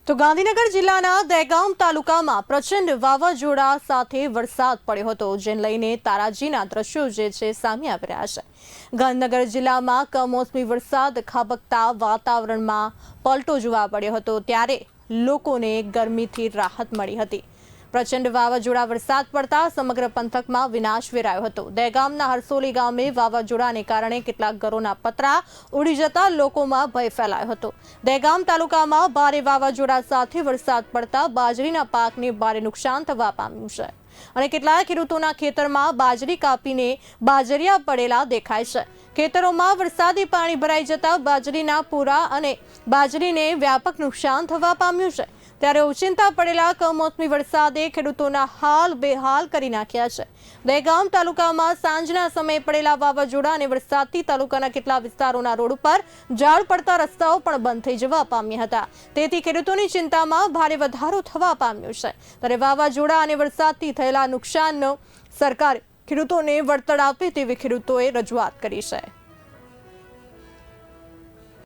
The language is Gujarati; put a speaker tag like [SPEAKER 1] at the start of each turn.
[SPEAKER 1] તો ગાંધીનગર જિલ્લાના દહેગામ તાલુકામાં પ્રચંડ વાવાઝોડા સાથે વરસાદ પડ્યો હતો, જેને લઈને તારાજીના દ્રશ્યો છે સામે આવી રહ્યા છે। ગાંધીનગર જિલ્લામાં કમોસમી વરસાદ ખાબકતા વાતાવરણમાં પલટો જોવા મળ્યો હતો, ત્યારે લોકોને ગરમીથી રાહત મળી હતી। પ્રચંડ વાવાઝોડા વરસાદ પડતા સમગ્ર પંથકમાં વિનાશ વેરાયો હતો। દહેગામના હરસોલી ગામે વાવાઝોડાને કારણે કેટલાક ઘરોના પતરા ઉડી જતા લોકોમાં ભય ફેલાયો હતો। દહેગામ તાલુકામાં ભારે વાવાઝોડા સાથે વરસાદ પડતા બાજરીના પાકને ભારે નુકસાન થવા પામ્યું છે અને કેટલાક ખેડૂતોના ખેતરમાં બાજરી કાપીને બાજરિયા પડેલા દેખાય છે। ખેતરોમાં વરસાદી પાણી ભરાઈ જતા બાજરીના પૂરા અને બાજરીને વ્યાપક નુકસાન થવા પામ્યું છે। ત્યારે ઓચિંતા પડેલા કમોસમી વરસાદે ખેડૂતોના હાલ બેહાલ કરી નાખ્યા છે। દહેગામ તાલુકામાં સાંજના સમયે પડેલા વાવાઝોડા અને વરસાદથી તાલુકાના કેટલાક વિસ્તારોના રોડ ઉપર ઝાડ પડતા રસ્તાઓ પણ બંધ થઈ જવા પામ્યા હતા, તેથી ખેડૂતોની ચિંતામાં ભારે વધારો થવા પામ્યો છે। ત્યારે વાવાઝોડા અને વરસાદથી થયેલા નુકસાનનો સરકાર ખેડૂતોને વળતર આપે તેવી ખેડૂતોએ રજૂઆત કરી છે।